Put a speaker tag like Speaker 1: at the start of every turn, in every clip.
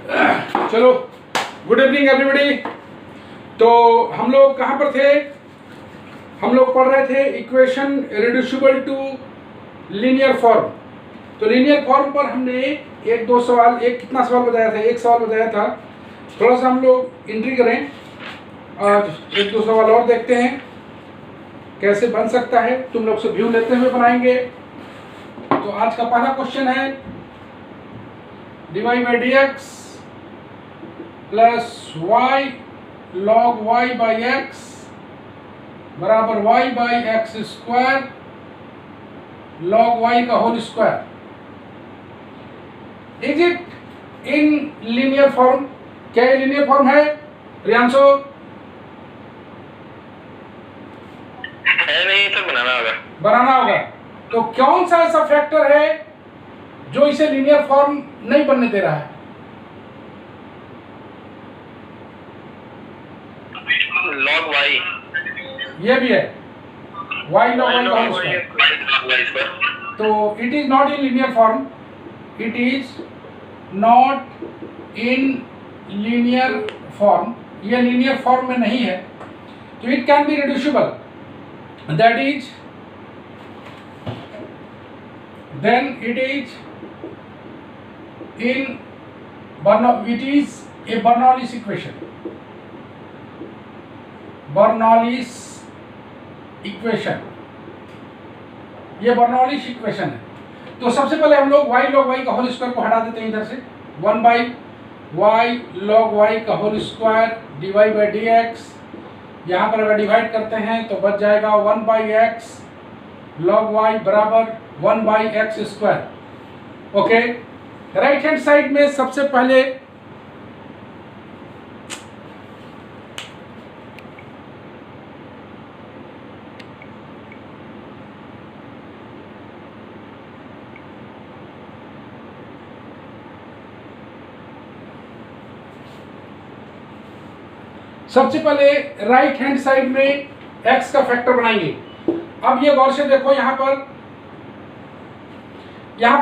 Speaker 1: चलो, good evening everybody. तो हम लोग कहाँ पर थे? हम लोग पढ़ रहे थे equation reducible to linear form. तो लीनियर फॉर्म पर हमने एक दो सवाल, कितना सवाल बताया था? एक सवाल बताया था। थोड़ा सा हम लोग एंट्री करें और एक दो सवाल और देखते हैं कैसे बन सकता है। तुम लोग से व्यू लेते हुए बनाएंगे। तो आज का पहला क्वेश्चन है dy by D x plus y log y by x बराबर y by x square log y का whole square. Is it in linear form? क्या ये लीनियर फॉर्म है रियांशु?
Speaker 2: नहीं तो
Speaker 1: बनाना होगा। तो कौन सा ऐसा फैक्टर है जो इसे लीनियर फॉर्म नहीं बनने दे रहा है?
Speaker 2: Log y.
Speaker 1: ये भी है, y log y का होल स्क्वायर। तो it is not in linear form, it is not in linear form. ये लीनियर फॉर्म में नहीं है। तो it can be reducible, that is then it is in it is a Bernoulli's equation. Bernoulli's equation, ये बर्नौलीस equation है। तो सबसे पहले हम लोग y log y का होल स्क्वायर को हटा देते हैं इधर से। 1 बाई वाई लॉग वाई का whole square dy by D x. यहाँ पर अगर डिवाइड करते हैं तो बच जाएगा 1 बाई एक्स लॉग वाई बराबर 1 by x square. Okay, right hand side में सबसे पहले राइट हैंड साइड में एक्स का फैक्टर बनाएंगे। अब ये गौर से देखो, यहाँ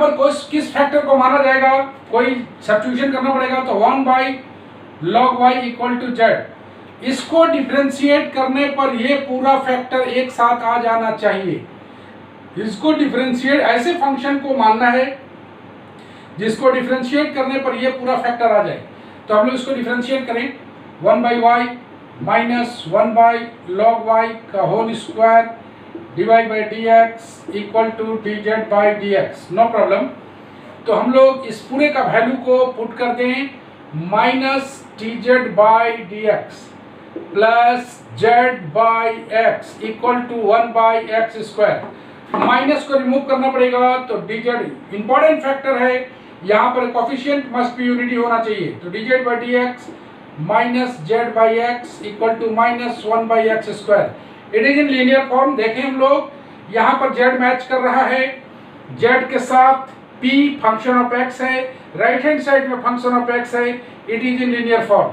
Speaker 1: पर कोई किस फैक्टर को माना जाएगा, कोई सब्स्टिट्यूशन करना पड़ेगा। तो 1 by log y equal to z. इसको डिफरेंशिएट करने पर ये पूरा फैक्टर एक साथ आ जाना चाहिए। इसको डिफरेंशिएट, ऐसे फंक्शन को मानना है जिसको डिफरेंशिएट करने पर ये पूरा फैक्टर आ जाए। तो हम लोग इसको डिफरेंशिएट करें। 1 by y minus 1 by log y का whole square dy by D x equal to d z by D x. No problem. तो हम लोग इस पूरे का वैल्यू को पुट कर दें, minus t z by D x plus z by x equal to 1 by x square. Minus को रिमूव करना पड़ेगा तो डी जेड इंपॉर्टेंट फैक्टर है, यहाँ पर कोफिशिएंट मस्ट बी यूनिटी होना चाहिए। तो d z by D x minus z by x equal to minus 1 by x square. It is in linear form. देखें हम लोग, यहाँ पर z मैच कर रहा है, z के साथ p फंक्शन ऑफ x है, राइट हैंड साइड में फंक्शन ऑफ x है। It is in linear form,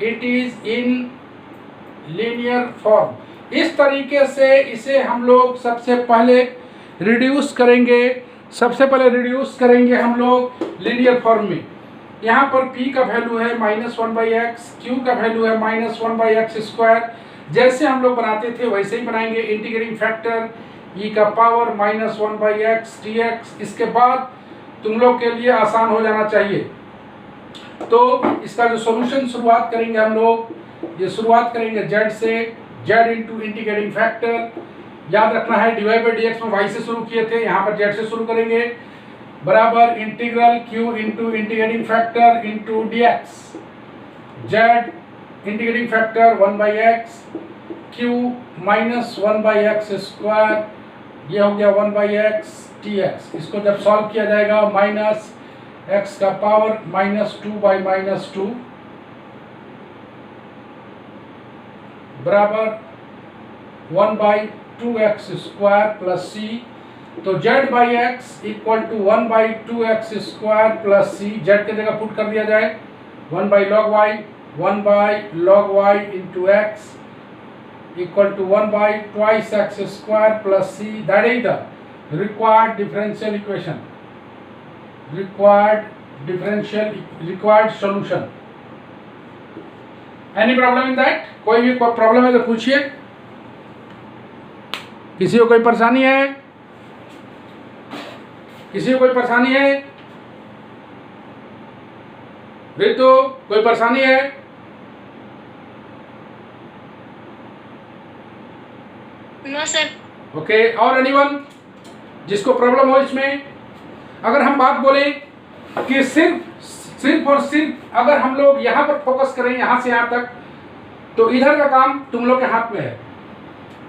Speaker 1: it is in linear form. इस तरीके से इसे हम लोग सबसे पहले रिड्यूस करेंगे हम लोग लीनियर फॉर्म में। यहाँ पर p का वैल्यू है -1 बाई एक्स, q का वैल्यू है -1 बाई एक्स स्क्वायर। जैसे हम लोग बनाते थे वैसे ही बनाएंगे। इंटीग्रेटिंग फैक्टर e का power -1 by x D x. इसके बाद तुम लोग के लिए आसान हो जाना चाहिए। तो इसका जो सॉल्यूशन शुरुआत करेंगे हम लोग, ये शुरुआत करेंगे z से, z इंटू इंटीग्रेटिंग फैक्टर। याद रखना है dy बाई डी एक्स में y से शुरू किए थे, यहाँ पर z से शुरू करेंगे, बराबर integral q into integrating factor into D x. z integrating factor 1 by x, q minus 1 by x square, ये हो गया 1 बाई एक्स टी एक्स। इसको जब सॉल्व किया जाएगा, माइनस x का पावर -2 बाई -2 बराबर 1 by 2x square plus c। तो z by x equal to 1 by 2x square plus c। z की जगह पुट कर दिया जाए, 1 by log y, 1 by log y into x equal to 1 by twice x square plus c। That is the required differential equation, required differential required solution. Any problem in that? कोई भी problem है तो पूछिए। किसी को कोई परेशानी है? किसी को कोई परेशानी है? ऋतु, कोई परेशानी है?
Speaker 3: No sir.
Speaker 1: ओके, और एनीवन जिसको प्रॉब्लम हो इसमें? अगर हम बात बोलें कि सिर्फ और सिर्फ अगर हम लोग यहाँ पर फोकस करें, यहाँ से यहाँ तक, तो इधर का काम तुम लोग के हाथ में है।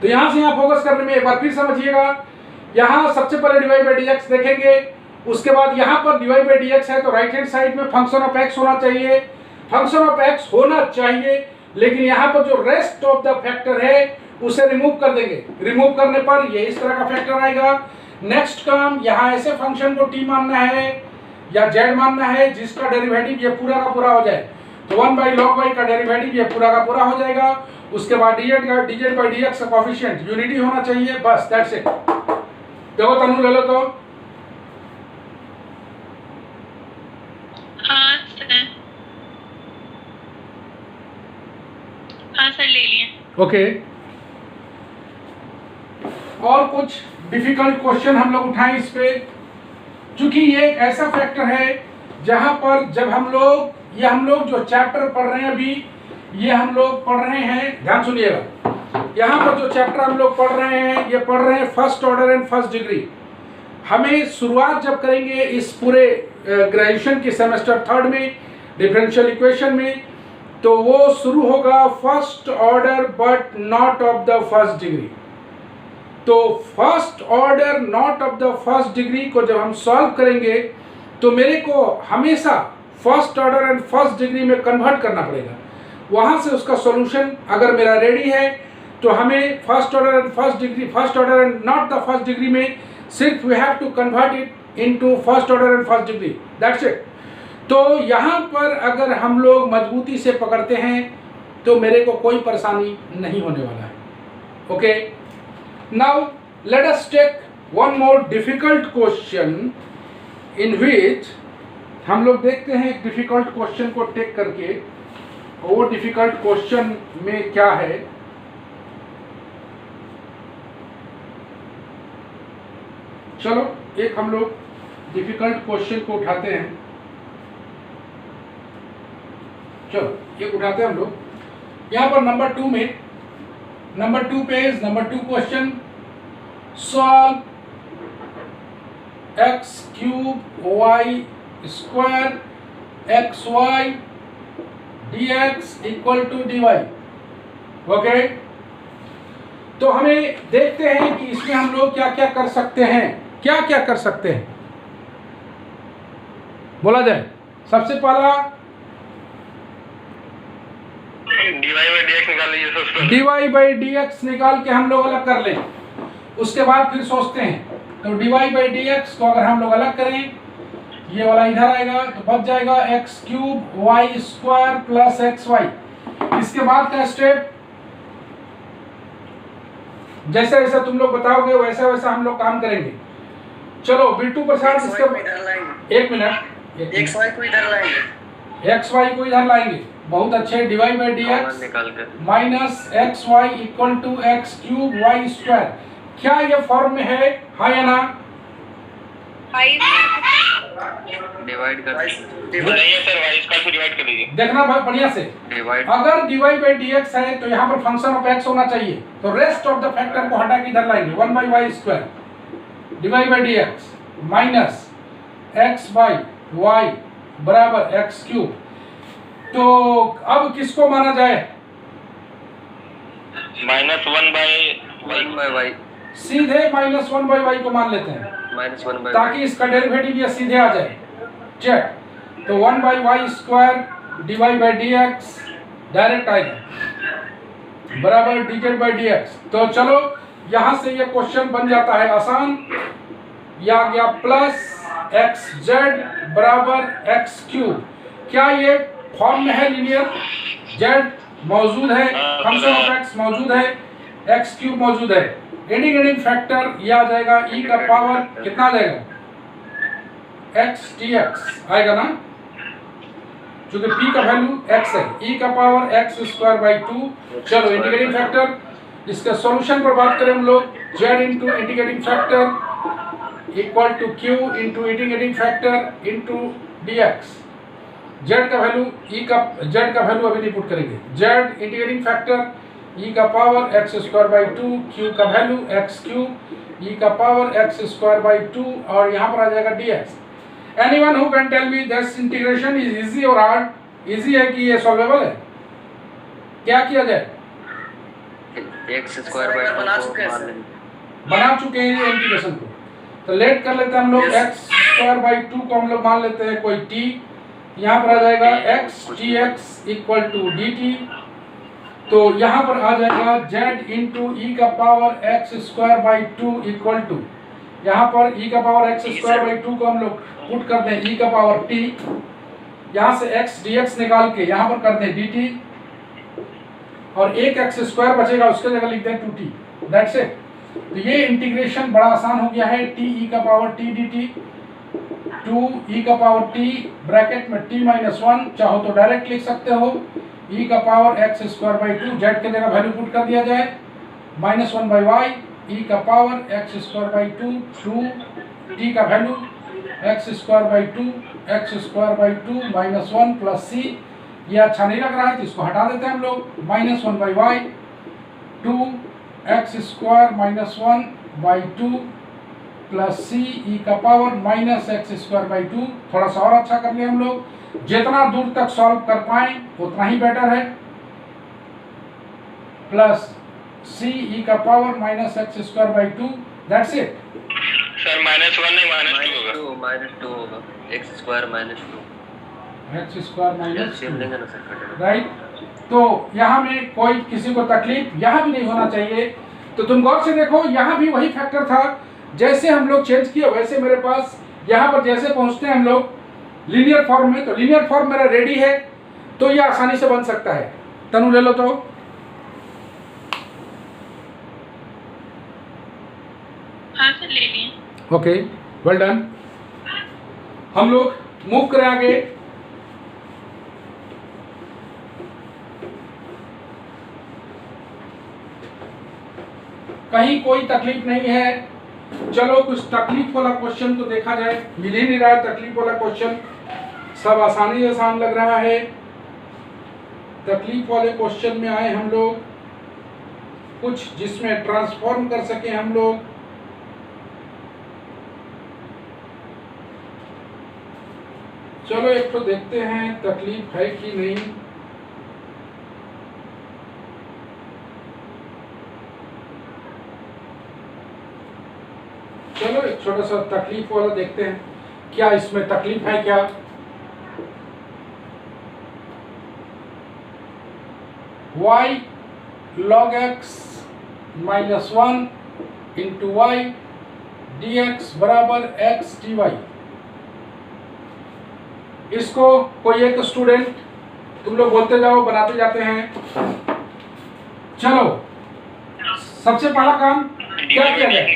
Speaker 1: तो यहाँ से यहाँ फोकस करने में एक बार फिर समझिएगा, यहाँ सबसे पहले dy बाई dx देखेंगे, उसके बाद यहाँ पर dy बाई dx है तो राइट हैंड साइड में फंक्शन ऑफ x होना चाहिए, फंक्शन ऑफ x होना चाहिए, लेकिन यहाँ पर जो रेस्ट ऑफ द फैक्टर है उसे रिमूव कर देंगे। रिमूव करने पर ये इस तरह का फैक्टर आएगा। नेक्स्ट काम, यहाँ ऐसे फंक्शन को t मानना है या z मानना है जिसका डेरिवेटिव ये पूरा का पूरा हो जाए, तो 1 बाई log y का डेरिवेटिव ये पूरा का पूरा हो जाएगा। उसके बाद dz बाई dx का कोफिशिएंट यूनिटी होना चाहिए, बस दैट्स इट। देखो तनु ले लो तो।
Speaker 3: हाँ सर, हाँ सर ले लिए।
Speaker 1: ओके, और कुछ डिफिकल्ट क्वेश्चन हम लोग उठाएं इस पे, क्योंकि ये एक ऐसा फैक्टर है जहां पर जब हम लोग जो चैप्टर पढ़ रहे हैं अभी, ये हम लोग पढ़ रहे हैं, ध्यान सुनिएगा, यहाँ पर जो चैप्टर हम लोग पढ़ रहे हैं ये पढ़ रहे हैं first order and first degree. हमें शुरुआत जब करेंगे इस पूरे ग्रेजुएशन के सेमेस्टर थर्ड में डिफरेंशियल इक्वेशन में, तो वो शुरू होगा first order but not of the first degree. तो first order not of the first degree को जब हम सॉल्व करेंगे तो मेरे को हमेशा first order and first degree में कन्वर्ट करना पड़ेगा। वहाँ से उसका सॉल्यूशन अगर मेरा रेडी है तो हमें first order and first degree, first order and not the first degree में सिर्फ we have to convert it into first order and first degree, that's it. तो यहाँ पर अगर हम लोग मजबूती से पकड़ते हैं तो मेरे को कोई परेशानी नहीं होने वाला है। Okay, now let us take one more difficult question in which हम लोग देखते हैं एक डिफिकल्ट क्वेश्चन को टेक करके वो डिफिकल्ट क्वेश्चन में क्या है। चलो एक हम लोग डिफिकल्ट क्वेश्चन को उठाते हैं। चलो एक उठाते हैं हम लोग। यहाँ पर नंबर 2 में, number 2 page, number 2 question, solve x cube y square xy dx equal to dy। Okay, तो हमें देखते हैं कि इसमें हम लोग क्या क्या कर सकते हैं, क्या क्या कर सकते हैं, बोला जाए। सबसे पहला
Speaker 2: dy बाई dx निकाल लीजिए सबसे पहले।
Speaker 1: dy बाई dx निकाल के हम लोग अलग कर लें, उसके बाद फिर सोचते हैं। तो dy बाई dx को अगर हम लोग अलग करें, ये वाला इधर आएगा तो बच जाएगा x cube y square plus xy। इसके बाद का स्टेप जैसे जैसे तुम लोग बताओगे वैसा वैसा हम लोग काम करेंगे। चलो बिट्टू प्रसाद, इसके एक मिनट,
Speaker 4: xy को इधर लाएंगे,
Speaker 1: xy को इधर लाएंगे, बहुत अच्छे। dy बाई dx
Speaker 2: निकाल कर
Speaker 1: minus xy equal to x cube y square, क्या ये फॉर्म में है, हाँ या ना?
Speaker 2: डिवाइड कर नहीं है सर, y स्क्वायर को डिवाइड कर लीजिए।
Speaker 1: देखना बहुत बढ़िया से,
Speaker 2: डिवाइड
Speaker 1: अगर dy बाई dx है तो यहाँ पर फंक्शन ऑफ x होना चाहिए, तो रेस्ट ऑफ द फैक्टर को हटा के इधर लाएंगे। 1 by y square dy by dx minus x by y बराबर x क्यूब। तो अब किसको माना जाए?
Speaker 2: माइनस 1 बाई वाई,
Speaker 1: सीधे माइनस 1 बाई वाई को मान लेते हैं
Speaker 2: माइनस 1 बाई
Speaker 1: ताकि इसका डेरिवेटिव ये सीधे आ जाए। चेक, तो 1 by y square dy by dx direct आएगा बराबर dz बाई dx। तो चलो यहाँ से ये क्वेश्चन बन जाता है आसान, या आ गया प्लस xz बराबर x क्यूब। क्या ये फॉर्म में है लीनियर? z मौजूद है, फंक्शन ऑफ x मौजूद है, x क्यूब मौजूद है, एडिंग फैक्टर ये आ जाएगा e का पावर कितना आ जाएगा? एक्स टी एक्स आएगा ना, क्योंकि p का वैल्यू x है, e का पावर x स्क्वायर बाई 2। चलो इंटीग्रेटिंग फैक्टर, इसके सॉल्यूशन पर बात करें हम लोग, z into integrating factor equal to q into integrating factor into dx। z का वैल्यू z का वैल्यू अभी नहीं पुट करेंगे, z इंटीग्रेटिंग फैक्टर e का power x square by 2, q का वैल्यू x क्यूब e का पावर x स्क्वायर बाई 2 और यहाँ पर आ जाएगा dx। Anyone who can tell me this integration is easy or hard? Easy है कि ये solvable है? क्या किया जाए?
Speaker 2: एक्स स्क्वायर बाई
Speaker 4: बना
Speaker 2: 2
Speaker 4: चुके हैं
Speaker 2: मान
Speaker 4: सर।
Speaker 2: लेंगे।
Speaker 1: बना चुके हैं ये इंटीग्रेशन को, तो लेट कर लेते हैं हम लोग x स्क्वायर बाई 2 को हम लोग मान लेते हैं कोई t, यहाँ पर आ जाएगा x dx equal to dt। तो यहाँ पर आ जाएगा z इंटू ई का power x square by 2 equal to, यहाँ पर e का पावर x स्क्वायर बाई 2 को हम लोग पुट कर दें e का पावर t, यहाँ से x dx निकाल के यहाँ पर कर दें dt और एक x स्क्वायर बचेगा, उसके जगह लिख दें 2t। That's it. तो ये इंटीग्रेशन बड़ा आसान हो गया है, t e का पावर t dt 2 e का पावर t ब्रैकेट में t माइनस 1, चाहो तो डायरेक्ट लिख सकते हो e का power x square by 2, z के जगह वैल्यू पुट कर दिया जाए माइनस 1 बाई y e का power x square by 2 t का value x square by 2 minus 1 plus c। ये अच्छा नहीं लग रहा है तो इसको हटा देते हैं हम लोग, minus 1 by y 2 x square minus 1 by 2 plus c e का power minus x square by 2। थोड़ा सा और अच्छा कर लिया हम लोग, जितना दूर तक सॉल्व कर पाए उतना ही बेटर है, प्लस c e का power minus x square by 2। That's it
Speaker 2: sir minus 1 नहीं माइनस 2 होगा, x square minus 2
Speaker 1: x square minus
Speaker 2: same लेंगे ना सर, कटेगा।
Speaker 1: राइट। तो यहाँ में कोई किसी को तकलीफ यहाँ भी नहीं होना चाहिए। तो तुम गौर से देखो, यहाँ भी वही फैक्टर था, जैसे हम लोग चेंज किए वैसे मेरे पास यहाँ पर जैसे पहुँचते हैं हम लोग लीनियर फॉर्म में, तो लीनियर फॉर्म मेरा रेडी है, तो ये आसानी से बन सकता है। तनु ले लो तो,
Speaker 3: हाँ सर ले लिए।
Speaker 1: Okay well done. हम लोग मूव करें आगे। कहीं कोई तकलीफ नहीं है, चलो कुछ तकलीफ वाला क्वेश्चन तो देखा जाए। मिल ही नहीं रहा है तकलीफ वाला क्वेश्चन, सब आसानी आसान लग रहा है। तकलीफ वाले क्वेश्चन में आए हम लोग कुछ जिसमें ट्रांसफॉर्म कर सके हम लोग। चलो एक तो देखते हैं तकलीफ है कि नहीं। चलो एक छोटा सा तकलीफ वाला देखते हैं, क्या इसमें तकलीफ है क्या। y log x minus 1 into y dx बराबर x dy। इसको कोई एक स्टूडेंट, तुम लोग बोलते जाओ बनाते जाते हैं। चलो सबसे पहला काम क्या किया जाए,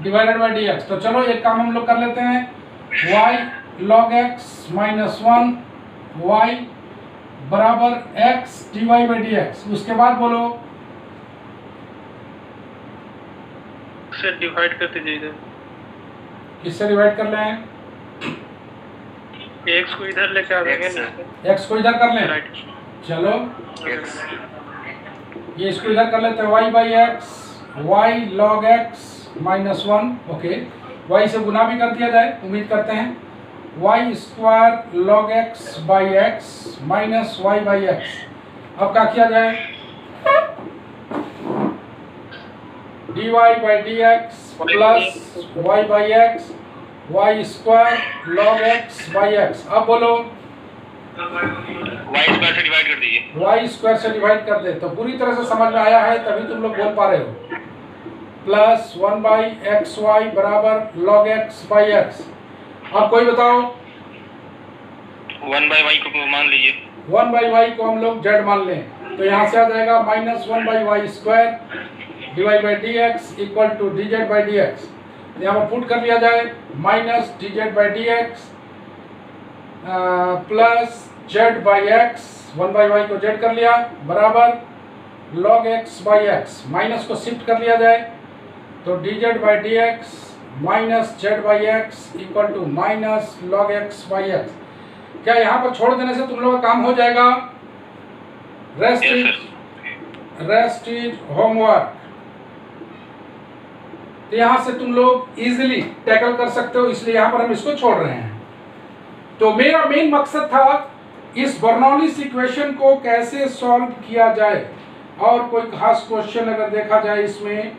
Speaker 1: डिवाइडेड बाई dx। तो चलो एक काम हम लोग कर लेते हैं, y log x minus 1 y बराबर x dy बाई dx। उसके बाद बोलो
Speaker 5: सर डिवाइड करते जाइए,
Speaker 1: किससे डिवाइड कर लें,
Speaker 5: एक्स को इधर लेके आ जाएंगे ना,
Speaker 1: x को इधर कर लें।
Speaker 5: राइट।
Speaker 1: चलो
Speaker 2: एक्स
Speaker 1: ये इसको इधर कर लेते हैं, y by x y log x minus 1। Okay, y से गुना भी कर दिया जाए, उम्मीद करते हैं। y square log x by x minus y by x. अब क्या किया जाए, dy by dx plus y by x y square log x by x. अब बोलो
Speaker 2: वाई स्क्वायर से डिवाइड कर दीजिए।
Speaker 1: y स्क्वायर से डिवाइड कर दे, तो पूरी तरह से समझ में आया है, तभी तुम लोग बोल पा रहे हो। प्लस 1 बाई एक्स वाई बराबर log x बाई एक्स। अब कोई बताओ,
Speaker 2: 1 बाई वाई को मान लीजिए,
Speaker 1: 1 बाई वाई को हम लोग z मान लें, तो यहाँ से आ जाएगा minus 1 by y square divide by D x equal to d z by D x. यहाँ पर पुट कर लिया जाए minus d z by D x plus z by x, 1/y को जेड कर लिया बराबर log x by x, minus को शिफ्ट कर लिया जाए तो d z by D x minus z by x equal to minus log x by x. क्या यहाँ पर छोड़ देने से तुम लोगों का काम हो जाएगा? Rest is homework. तो यहाँ से तुम लोग इजीली टैकल कर सकते हो, इसलिए यहाँ पर हम इसको छोड़ रहे हैं। तो मेरा मेन मकसद था इस बर्नौलीज इक्वेशन को कैसे सॉल्व किया जाए, और कोई खास क्वेश्चन अगर देखा जाए इसमें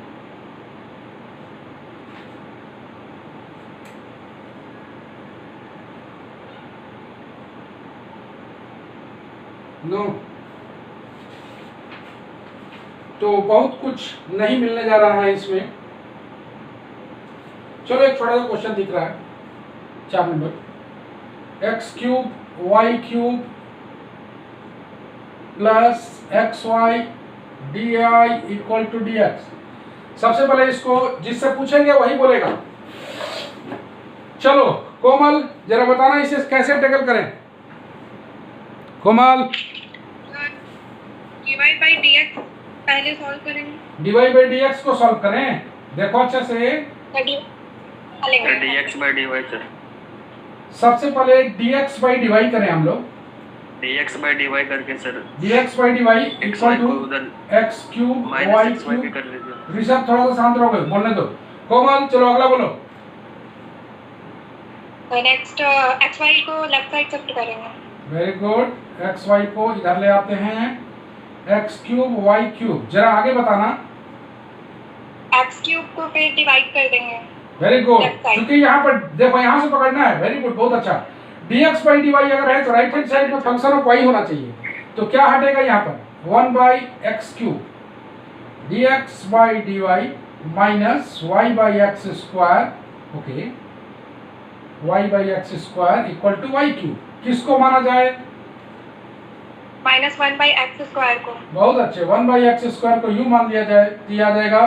Speaker 1: नो तो बहुत कुछ नहीं मिलने जा रहा है इसमें। चलो एक छोटा सा क्वेश्चन दिख रहा है 4 number, x cube y cube plus x y d I equal to d x. सबसे पहले इसको जिससे पूछेंगे वही बोलेगा। चलो कोमल जरा बताना इसे कैसे टैकल करें। कोमल
Speaker 3: dy by dx पहले सॉल्व करेंगे।
Speaker 1: dy बाई डी एक्स को सॉल्व करें, देखो अच्छे से।
Speaker 2: dx by dy सर,
Speaker 1: सबसे पहले dx बाई dy करें हम लोग,
Speaker 2: dx by dy करके sir
Speaker 1: dx by dy equal to x cube y
Speaker 2: minus xy भी
Speaker 1: क्यूब।
Speaker 2: कर लीजिए।
Speaker 1: ऋषभ थोड़ा सा शांत रहोगे, बोलने दो। कोमल चलो अगला बोलो।
Speaker 3: नेक्स्ट xy को लेफ्ट साइड शिफ्ट करेंगे।
Speaker 1: वेरी गुड, एक्स वाई को इधर ले आते हैं, एक्स क्यूब वाई क्यूब। जरा आगे बताना।
Speaker 3: x क्यूब को फिर डिवाइड कर देंगे।
Speaker 1: Very good,
Speaker 3: Left side.
Speaker 1: क्योंकि यहाँ पर देखो यहाँ से पकड़ना है। वेरी गुड, बहुत अच्छा। dx बाई dy अगर है तो राइट हैंड साइड में फंक्शन ऑफ y होना चाहिए। तो क्या हटेगा यहाँ पर 1 by x cube dx by dy minus y by x square, okay, y by x square equal to y cube. किसको माना जाए?
Speaker 3: -1 बाई एक्स स्क्वायर को।
Speaker 1: बहुत अच्छे, 1 बाई एक्स स्क्वायर को यू मान लिया जाए, दिया जाएगा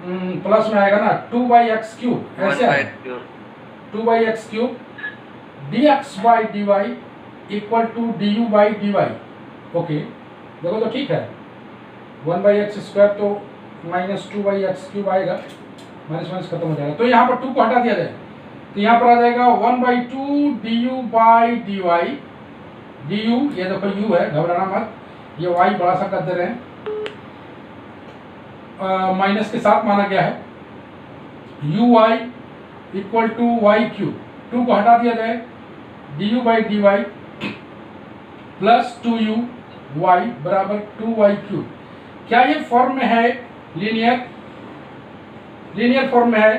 Speaker 1: प्लस में आएगा ना 2 बाई एक्स क्यूब, ऐसे आएगा 2 by x cube dx by dy equal to du by dy। Okay देखो तो ठीक है, 1 बाई एक्स स्क्वायर तो -2 बाई एक्स क्यूब आएगा, माइनस खत्म हो जाएगा। तो यहाँ पर 2 को हटा दिया जाए तो यहाँ पर आ जाएगा 1/2 du बाई dy। du ये देखो u है, घबराना मत, ये y बड़ा सा कर दे रहे हैं, माइनस के साथ माना गया है। uy equal to y cube, 2 को हटा दिया जाए du by dy plus 2u y बराबर 2y क्यूब। क्या ये फॉर्म में है? लीनियर फॉर्म में है?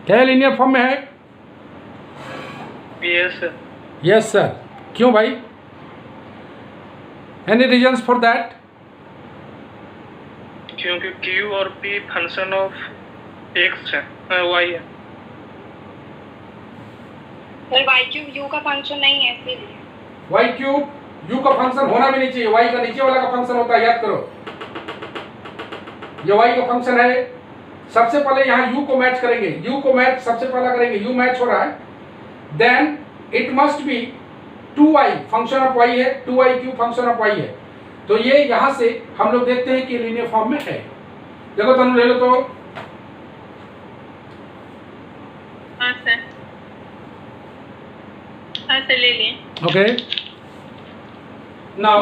Speaker 1: क्या लीनियर फॉर्म में है?
Speaker 5: Yes sir.
Speaker 1: Yes sir. क्यों भाई? Any reasons for that?
Speaker 5: क्योंकि q और p फंक्शन ऑफ x है, y है।
Speaker 3: फिर y क्यूब u का फंक्शन नहीं है इसीलिए।
Speaker 1: y क्यूब u का फंक्शन होना भी नहीं चाहिए, y का नीचे वाला का फंक्शन होता है, याद करो। ये y का फंक्शन है। सबसे पहले यहाँ u को मैच करेंगे, u को मैच सबसे पहला करेंगे, u मैच हो रहा है, then it must be 2y function of y है, 2y cube function of y है। तो ये यहाँ से हम लोग देखते हैं कि लीनियर फॉर्म में है। देखो तनु ले लो तो।
Speaker 3: हाँ सर, हाँ सर ले लिए।
Speaker 1: ओके नाउ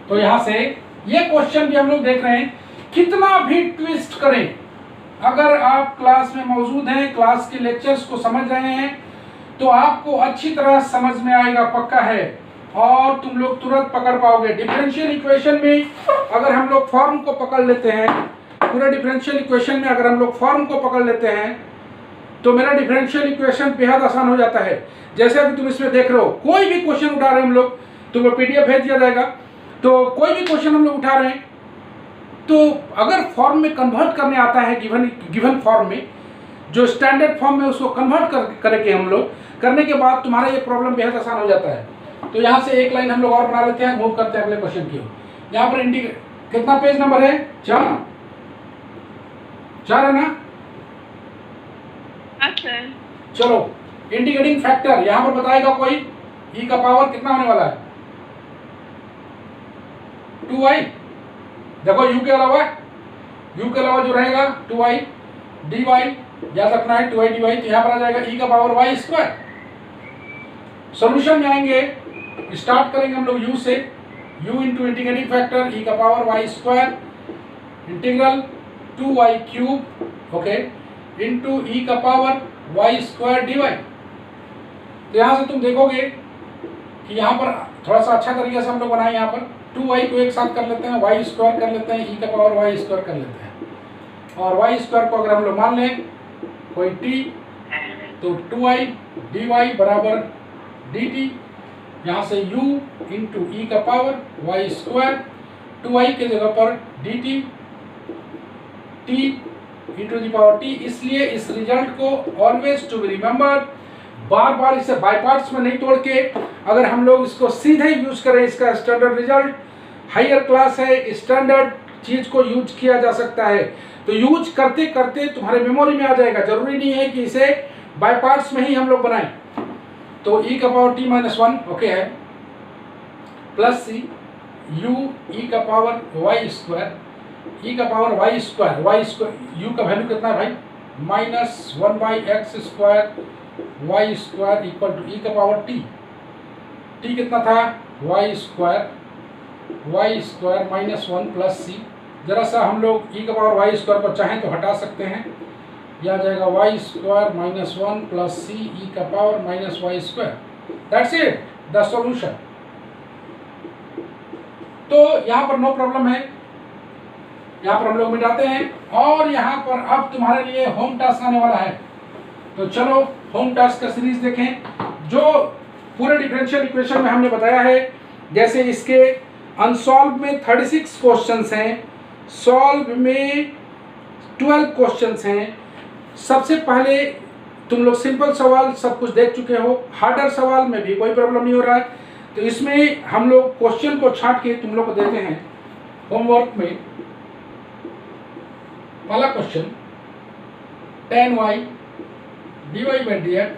Speaker 1: तो यहाँ से ये क्वेश्चन भी हम लोग देख रहे हैं। कितना भी ट्विस्ट करें, अगर आप क्लास में मौजूद हैं, क्लास के लेक्चर्स को समझ रहे हैं, तो आपको अच्छी तरह समझ में आएगा, पक्का है, और तुम लोग तुरंत पकड़ पाओगे। डिफरेंशियल इक्वेशन में अगर हम लोग फॉर्म को पकड़ लेते हैं, पूरे डिफरेंशियल इक्वेशन में अगर हम लोग फॉर्म को पकड़ लेते हैं, तो मेरा डिफरेंशियल इक्वेशन बेहद आसान हो जाता है। जैसे अभी तुम इसमें देख रहे हो, कोई भी क्वेश्चन उठा रहे हैं हम लोग, तुम्हें पीडीएफ भेज दिया जाएगा, तो कोई भी क्वेश्चन हम लोग उठा रहे हैं, तो अगर फॉर्म में कन्वर्ट करने आता है, गिवन फॉर्म में, जो स्टैंडर्ड फॉर्म में उसको कन्वर्ट करेंगे हम लोग, करने के बाद तुम्हारा ये प्रॉब्लम बेहद आसान हो जाता है। तो यहाँ से एक लाइन हम लोग और बना लेते हैं, मूव करते हैं अगले क्वेश्चन की ओर। यहाँ पर कितना पेज नंबर है? 4 है ना?
Speaker 3: हाँ सर।
Speaker 1: चलो इंटीग्रेटिंग फैक्टर यहां पर बताएगा कोई, e का पावर कितना होने वाला है? 2i। देखो u के अलावा जो रहेगा 2i dy, याद रखना है 2i dy, तो यहाँ पर आ जाएगा e का पावर y स्क्वायर। सॉल्यूशन में आएंगे, स्टार्ट करेंगे हम लोग u से, u into integrating factor e का power y square integral 2y cube okay into e का पावर y स्क्वायर dy। तो यहाँ से तुम देखोगे कि यहाँ पर थोड़ा सा अच्छा तरीके से हम लोग बनाए, यहाँ पर 2y को एक साथ कर लेते हैं, y स्क्वायर कर लेते हैं, e का पावर y स्क्वायर कर लेते हैं, और y स्क्वायर को अगर हम लोग मान लें कोई t, तो 2i dy बराबर dt, यहाँ से u इंटू e का पावर y स्क्वायर 2i के जगह पर dt t into the power t। इसलिए इस रिजल्ट को ऑलवेज टू बी रिमेंबर, बार बार इसे बाय पार्ट्स में नहीं तोड़ के अगर हम लोग इसको सीधे यूज करें, इसका स्टैंडर्ड रिजल्ट हायर क्लास है, स्टैंडर्ड चीज को यूज किया जा सकता है, तो यूज करते करते तुम्हारे मेमोरी में आ जाएगा। जरूरी नहीं है कि इसे बाय पार्ट्स में ही हम लोग बनाएं। तो e का पावर t माइनस 1 ओके है, प्लस सी u e का पावर y स्क्वायर, e का पावर y स्क्वायर u का वैल्यू कितना है भाई? Minus 1/x square y square equal to e का पावर t कितना था? y square minus 1 plus c. जरा सा हम लोग e का पावर y स्क्वायर को चाहें तो हटा सकते हैं, यह आ जाएगा y स्क्वायर माइनस 1 प्लस सी e का power minus y square. That's it the solution. तो यहाँ पर नो प्रॉब्लम है, यहाँ पर हम लोग मिटाते हैं, और यहाँ पर अब तुम्हारे लिए होम टास्क आने वाला है। तो चलो होम टास्क का सीरीज देखें। जो पूरे डिफरेंशियल इक्वेशन में हमने बताया है, जैसे इसके अनसॉल्व में 36 क्वेश्चंस हैं, सॉल्व में 12 क्वेश्चंस हैं। सबसे पहले तुम लोग सिंपल सवाल सब कुछ देख चुके हो, हार्डर सवाल में भी कोई प्रॉब्लम नहीं हो रहा है। तो इसमें हम लोग क्वेश्चन को छांट के तुम लोग को देते हैं होमवर्क में। पहला question, tan y dy by dx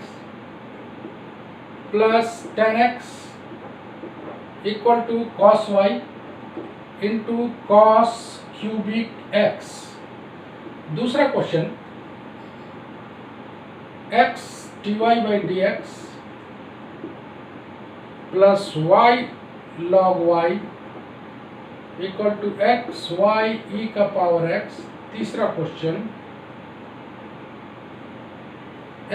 Speaker 1: plus tan x equal to cos y into cos cubic x। दूसरा question, x dy by dx plus y log y equal to x y e का power x। तीसरा question,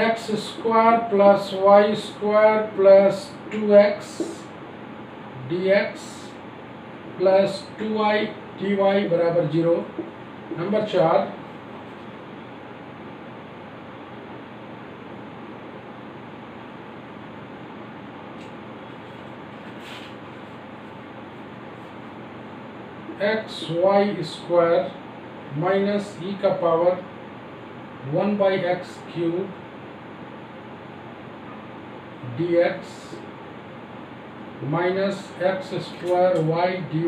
Speaker 1: x square plus y square plus 2x dx plus 2i dy बराबर 0। Number 4, x y square minus e का power 1/x cube dx minus x square Y dy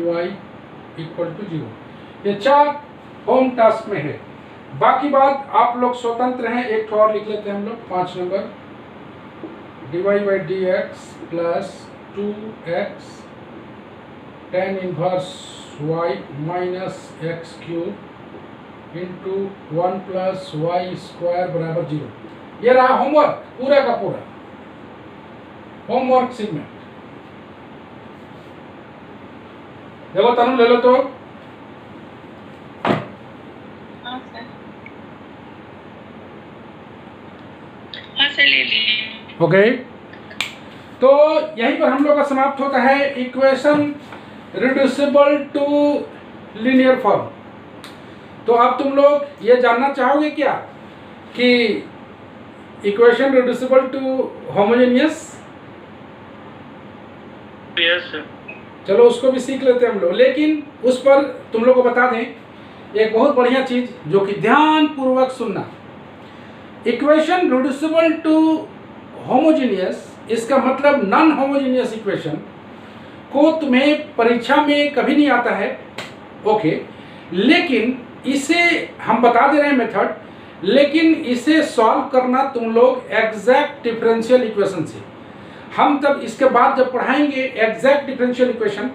Speaker 1: equal to 0। ये 4 home task में है। बाकी बात आप लोग स्वतंत्र हैं। एक और लिख लेते हैं हम लोग, 5 number, dy by dx plus 2x tan inverse y minus x cube into 1 plus y square बराबर 0। ये रहा होमवर्क पूरा का पूरा, होमवर्क सेगमेंट। देखो तनु ले लो तो।
Speaker 3: हाँ सर ले लिए।
Speaker 1: ओके, तो यहीं पर हम लोग का समाप्त होता है equation reducible to linear form. तो अब तुम लोग ये जानना चाहोगे क्या कि equation reducible to homogeneous?
Speaker 5: Yes sir.
Speaker 1: चलो उसको भी सीख लेते हैं हम लोग, लेकिन उस पर तुम लोग को बता दें एक बहुत बढ़िया चीज जो कि ध्यान पूर्वक सुनना। इक्वेशन रिड्यूसिबल टू होमोजेनियस, इसका मतलब नॉन होमोजेनियस इक्वेशन को तुम्हें परीक्षा में कभी नहीं आता है, ओके, लेकिन इसे हम बता दे रहे हैं मेथड, लेकिन इसे सॉल्व करना तुम लोग एग्जैक्ट डिफरेंशियल इक्वेशन से। हम तब इसके बाद जब पढ़ाएंगे एग्जैक्ट डिफरेंशियल इक्वेशन,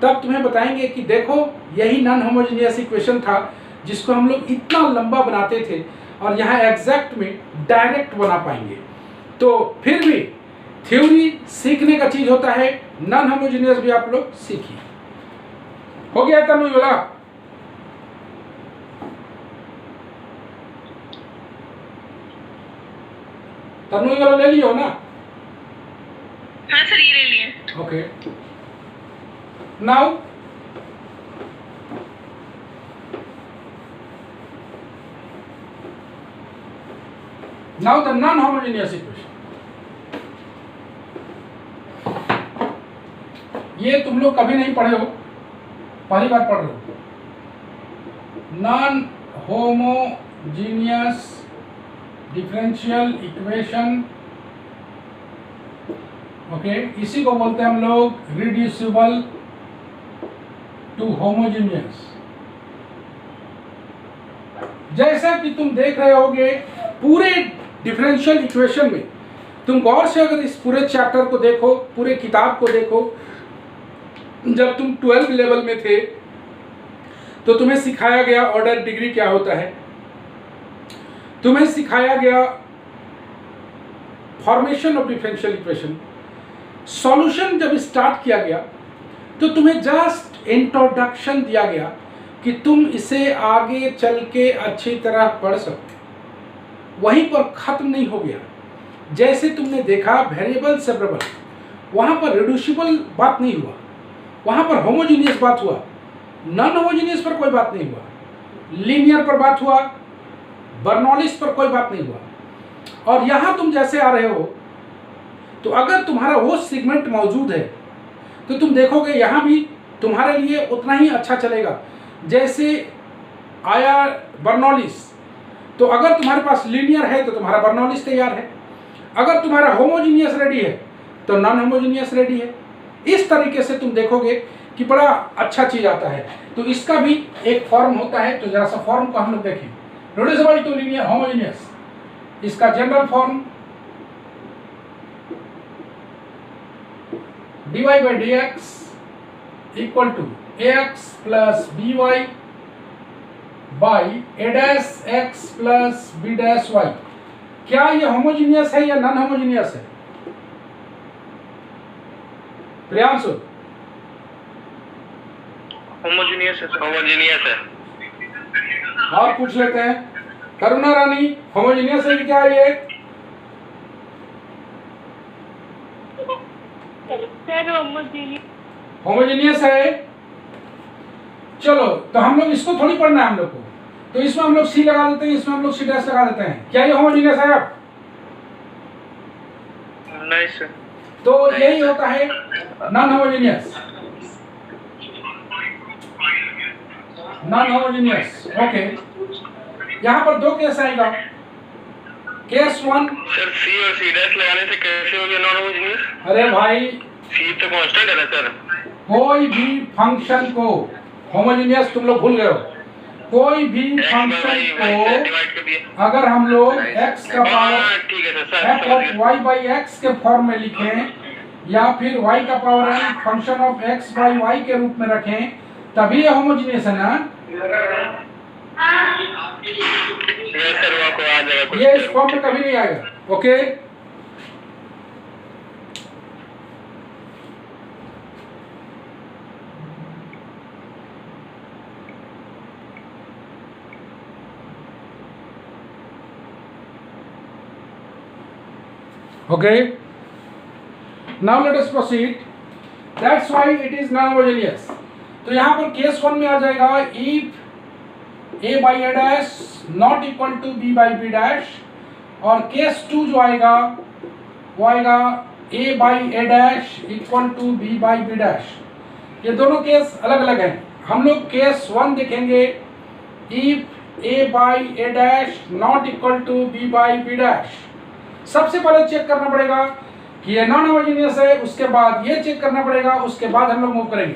Speaker 1: तब तुम्हें बताएंगे कि देखो यही नॉन होमोजेनियस इक्वेशन था जिसको हम लोग इतना लंबा बनाते थे, और यहाँ एग्जैक्ट में डायरेक्ट बना पाएंगे। तो फिर भी थ्योरी सीखने का चीज होता है, नॉन होमोजेनियस भी आप लोग सीखिए। हो गया तनु वाला? तनु वाला ले लियो ना?
Speaker 6: हाँ सर, ये ले लिए।
Speaker 1: Okay, now the non homogeneous equation. ये तुम लोग कभी नहीं पढ़े हो, पहली बार पढ़ रहे हो। Non homogeneous differential equation, okay, इसी को बोलते हैं हम लोग रिड्यूसिबल टू होमोजीनियस। जैसा कि तुम देख रहे होगे पूरे डिफरेंशियल इक्वेशन में, तुम गौर से अगर इस पूरे चैप्टर को देखो, पूरे किताब को देखो, जब तुम 12th लेवल में थे तो तुम्हें सिखाया गया ऑर्डर डिग्री क्या होता है, तुम्हें सिखाया गया formation of differential equation. Solution जब स्टार्ट किया गया तो तुम्हें जस्ट इंट्रोडक्शन दिया गया कि तुम इसे आगे चल के अच्छी तरह पढ़ सको। वहीं पर खत्म नहीं हो गया। जैसे तुमने देखा वेरिएबल सेपरेबल, वहां पर रिड्यूसिबल बात नहीं हुआ, वहां पर होमोजीनियस बात हुआ, नॉन होमोजीनियस पर कोई बात नहीं हुआ, लीनियर पर बात हुआ, बर्नौलिस पर कोई बात नहीं हुआ। और यहां तुम जैसे आ रहे हो तो अगर तुम्हारा वो सेगमेंट मौजूद है तो तुम देखोगे यहां भी तुम्हारे लिए उतना ही अच्छा चलेगा जैसे आया बर्नौलिस। तो अगर तुम्हारे पास लीनियर है तो तुम्हारा बर्नौलिस तैयार है, अगर तुम्हारा होमोजीनियस रेडी है तो नॉन होमोजीनियस रेडी है। इस तरीके से तुम देखोगे कि बड़ा अच्छा चीज आता है। तो इसका भी एक फॉर्म होता है, तो जरा सा फॉर्म को हम लोग देखें। रिड्यूसिबल टू लीनियर होमोजीनियस, इसका general form dy by dx equal to ax plus by by a dash x plus b dash y। क्या ये होमोजीनियस है या नॉन होमोजीनियस है? प्रियांशु,
Speaker 5: होमोजीनियस है।
Speaker 2: होमोजीनियस है।
Speaker 1: और पूछ लेते हैं, करुणा रानी, होमोजीनियस है कि क्या ये?
Speaker 6: सर
Speaker 1: होमोजीनियस है। चलो, तो हम लोग इसको थोड़ी पढ़ना है हम लोग को, तो इसमें हम लोग सी लगा देते हैं, इसमें हम लोग सी डैश लगा देते हैं। क्या ये होमोजीनियस है आप?
Speaker 5: नहीं सर।
Speaker 1: तो यही होता है non homogeneous. Non homogeneous, okay. यहाँ पर दो केस आएगा, केस 1।
Speaker 2: सर सी और सी डैश लगाने से कैसे हो गया नॉन होमोजीनियस?
Speaker 1: अरे भाई,
Speaker 2: सी तो कांस्टेंट है ना सर।
Speaker 1: कोई भी फंक्शन को होमोजीनियस तुम लोग भूल गए हो। कोई भी फंक्शन को
Speaker 2: डिवाइड कर दिया,
Speaker 1: अगर हम लोग x का पावर
Speaker 2: ठीक है sir.
Speaker 1: f of y by x के फॉर्म में लिखें, या फिर y का power n function of x by y के रूप में रखें, तभी ये होमोजीनियस है ना।
Speaker 2: सर वो को आ जाएगा कुछ।
Speaker 1: ये इस फॉर्म में कभी नहीं आएगा, okay. Okay, now let us proceed. That's why it is non-homogeneous. तो यहाँ पर केस 1 में आ जाएगा if a by a dash not equal to b by b dash, और केस 2 जो आएगा वो आएगा a by a dash equal to b by b dash। ये दोनों केस अलग अलग हैं। हम लोग केस 1 देखेंगे, if a by a dash not equal to b by b dash। सबसे पहले चेक करना पड़ेगा कि ये नॉन होमोजेनियस है, उसके बाद ये चेक करना पड़ेगा, उसके बाद हम लोग मूव करेंगे।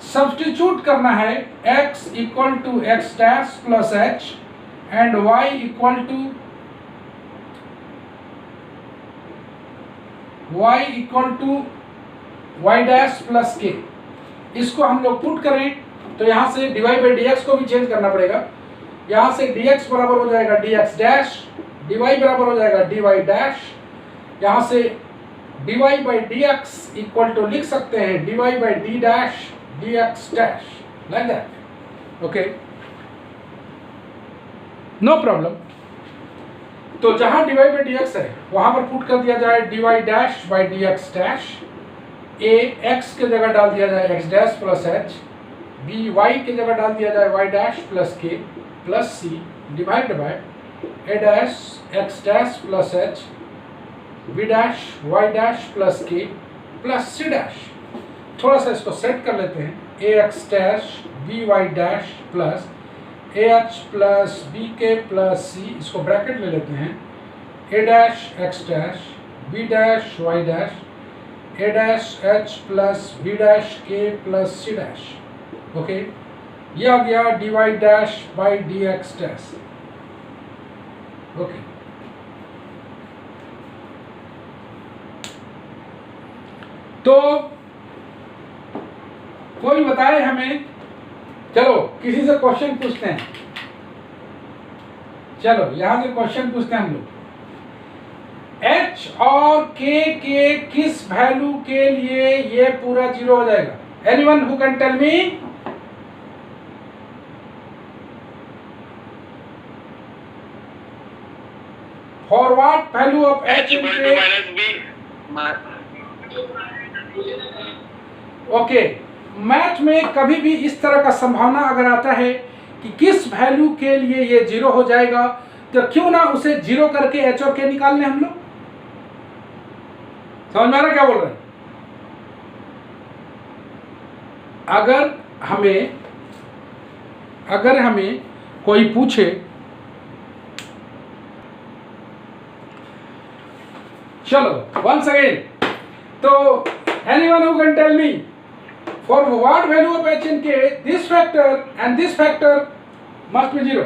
Speaker 1: सब्स्टिट्यूट करना है x equal to x dash plus h and y equal to y dash plus k. इसको हम लोग पुट करें तो यहाँ से dy बाई dx को भी चेंज करना पड़ेगा। यहाँ से dx बराबर हो जाएगा dx डैश, dy बराबर हो जाएगा dy डैश। यहाँ से dy by dx equal to लिख सकते हैं dy by d dash dx dash, like that. Okay, no problem. तो जहां dy बाई dx है वहां पर पुट कर दिया जाए dy dash by dx dash. a x के जगह डाल दिया जाए x dash plus h, b y के जगह डाल दिया जाए y dash plus k plus c divide by a dash x dash plus h, b dash y dash plus k plus c dash. थोड़ा सा इसको सेट कर लेते हैं। ax dash by dash plus ah plus bk plus c, इसको bracket ले लेते हैं। a dash x dash b dash y dash a dash h plus b dash k plus c dash. Okay, ये आ गया dy dash by dx dash. Okay, तो कोई बताए हमें, चलो किसी से क्वेश्चन पूछते हैं। चलो यहां से क्वेश्चन पूछते हैं हम लोग। h और k के किस वैल्यू के लिए ये पूरा जीरो हो जाएगा? Anyone who can tell me? For what value of h in okay, math में कभी भी इस तरह का संभावना अगर आता है कि किस वैल्यू के लिए ये जीरो हो जाएगा, तो क्यों ना उसे जीरो करके h और k निकाल लें हम लोग। समझ में आ रहा क्या बोल रहे हैं? अगर हमें कोई पूछे चलो वंस अगेन, तो anyone who can tell me for what value of h in k this factor and this factor must be zero?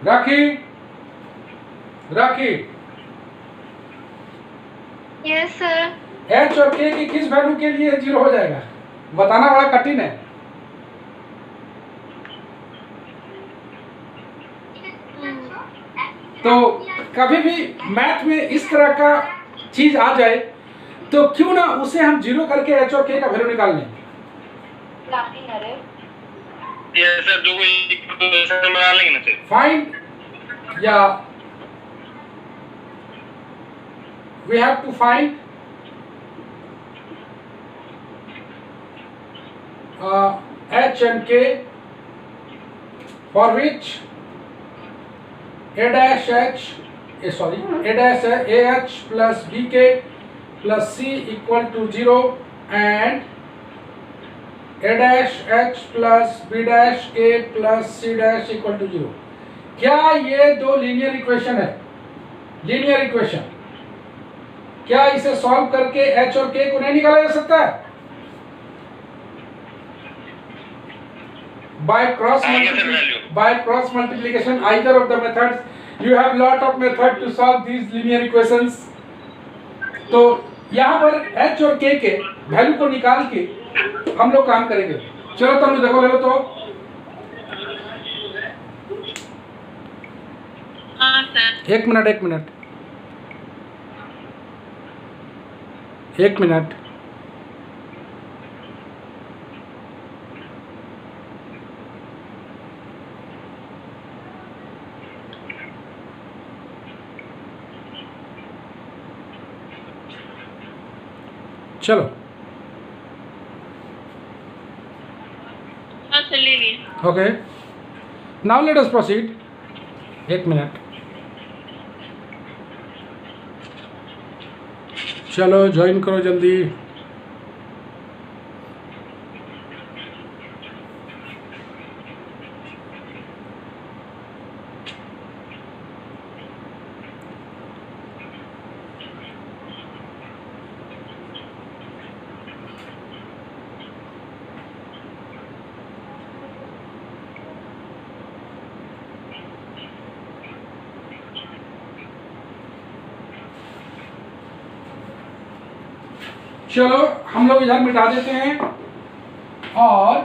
Speaker 1: Rakhi
Speaker 3: yes sir.
Speaker 1: h और k की किस वैल्यू के लिए जीरो हो जाएगा? बताना बड़ा कठिन है। तो कभी भी मैथ में इस तरह का चीज आ जाए तो क्यों ना उसे हम जीरो करके h और k का वैल्यू निकाल लें।
Speaker 2: ये सर जो कोई इक्वेशन बना लेंगे ना सर।
Speaker 1: फाइंड या we have to find h and k for which a dash ah plus bk plus c equal to 0 and a dash h plus b dash k plus c dash equal to 0। क्या ये दो linear equation है? Linear equation, क्या इसे solve करके h और k को नहीं निकाला जा सकता है? by cross multiplication either of the methods. You have lot of method to solve these linear equations. तो यहाँ पर h और k के वैल्यू को निकाल के हम लोग काम करेंगे। चलो तुम देखो, ले लो तो।
Speaker 6: हाँ सर।
Speaker 1: एक मिनट। चलो
Speaker 6: हाँ सर, ले लिए।
Speaker 1: ओके, नाउ लेट अस प्रोसीड। एक मिनट, चलो ज्वाइन करो जल्दी। चलो हम लोग इधर मिटा देते हैं और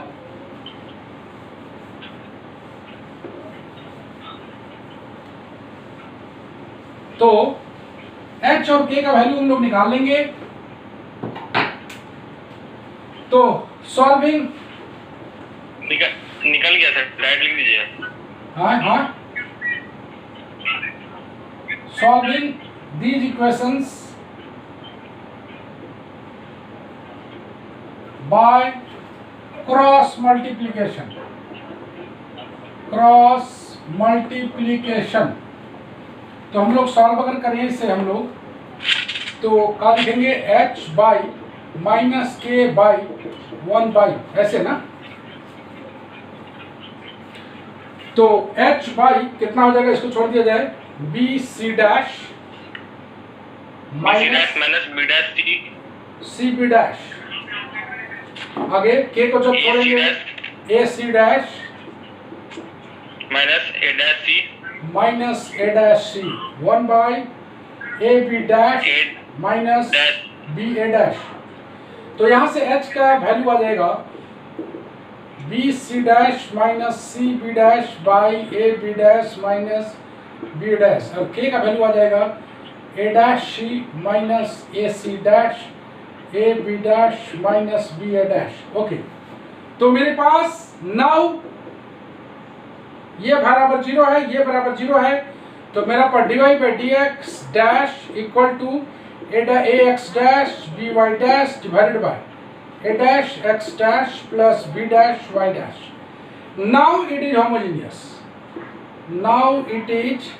Speaker 1: तो h और k का वैल्यू हम लोग निकाल लेंगे। तो सॉल्विंग
Speaker 2: निकल गया सर, डायरेक्ट लिख दीजिए।
Speaker 1: हाँ solving these equations by cross multiplication. तो हम लोग सॉल्व अगर करें इससे हम लोग तो क्या लिखेंगे, h बाई माइनस के बाई 1 बाई, ऐसे ना। तो h बाई कितना हो जाएगा, इसको छोड़ दिया जाए, b c dash
Speaker 2: minus b dash
Speaker 1: c b dash, आगे k को जब छोड़ेंगे a C dash minus a dash c 1 by A B dash minus B A dash. तो यहाँ से h का वैल्यू आ जाएगा b c dash minus c b dash by A B dash minus b dash, और k का value आ जाएगा ए dash c minus a C dash A B dash minus B A dash. Okay, तो मेरे पास now ये बराबर 0 है, ये बराबर 0 है, तो मेरा पर dy by D x dash equal to a x dash b y dash divided by A dash x dash plus B dash y dash. Now it is homogeneous, now it is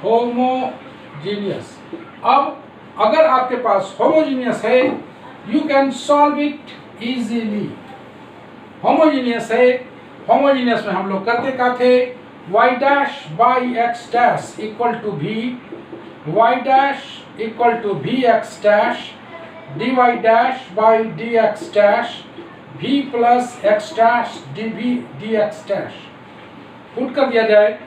Speaker 1: homogeneous. अब अगर आपके पास homogeneous है you can solve it easily. Homogeneous है, homogeneous में हम लोग करते क्या थे, y dash by x dash equal to v, y dash equal to v x dash D y dash by D x dash भी प्लस एक्स डैश डी भी d x dash. Put कर दिया जाए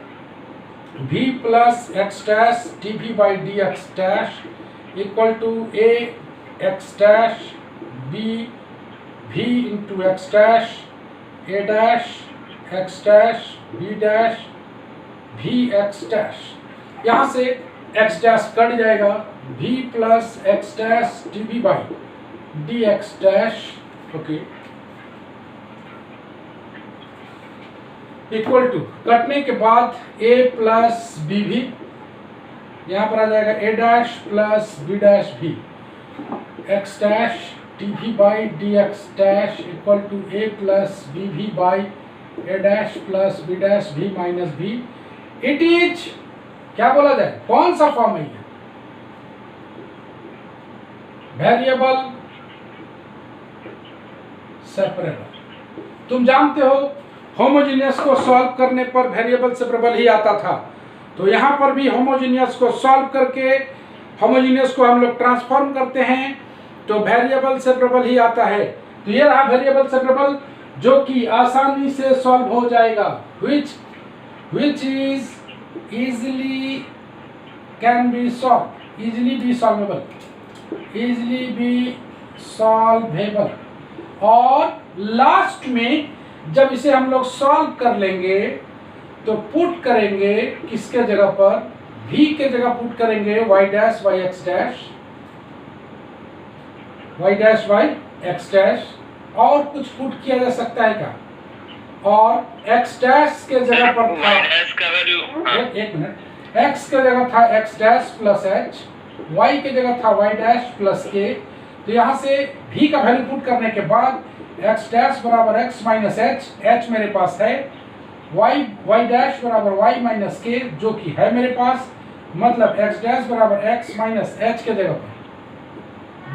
Speaker 1: v plus x dash D भी by D x dash equal to a x dash b भी into x dash a dash x dash b dash भी x dash. यहाँ से x dash cut जाएगा, v plus x dash d b by D x dash, okay, equal to कटने के बाद a plus B भी, यहाँ पर आ जाएगा ए डैश प्लस बी डैश भी एक्स डैश डी भी by D x dash equal to A plus B भी by A dash plus B dash भी माइनस भी। इट इज, क्या बोला जाए, कौन सा फॉर्म है ये, वेरिएबल सेपरेबल। तुम जानते हो होमोजीनियस को सॉल्व करने पर वेरिएबल सेपरेबल ही आता था, तो यहाँ पर भी होमोजीनियस को सॉल्व करके होमोजीनियस को हम लोग ट्रांसफॉर्म करते हैं तो वेरिएबल सेपरेबल ही आता है। तो ये रहा वेरिएबल सेपरेबल जो कि आसानी से सॉल्व हो जाएगा, which is easily can be solved, easily be solvable, easily be solvable। और लास्ट में जब इसे हम लोग सॉल्व कर लेंगे तो पुट करेंगे किसके जगह पर, v के जगह पुट करेंगे y dash by x dash, y dash by x dash, और कुछ पुट किया जा सकता है क्या, और x डैश के जगह पर था एक मिनट, x के जगह था x dash plus h, y के जगह था y डैश प्लस k। तो यहाँ से v का वैल्यू पुट करने के बाद x डैश बराबर x माइनस h मेरे पास है, y डैश बराबर y माइनस k जो कि है मेरे पास, मतलब x डैश बराबर x माइनस h के जगह पर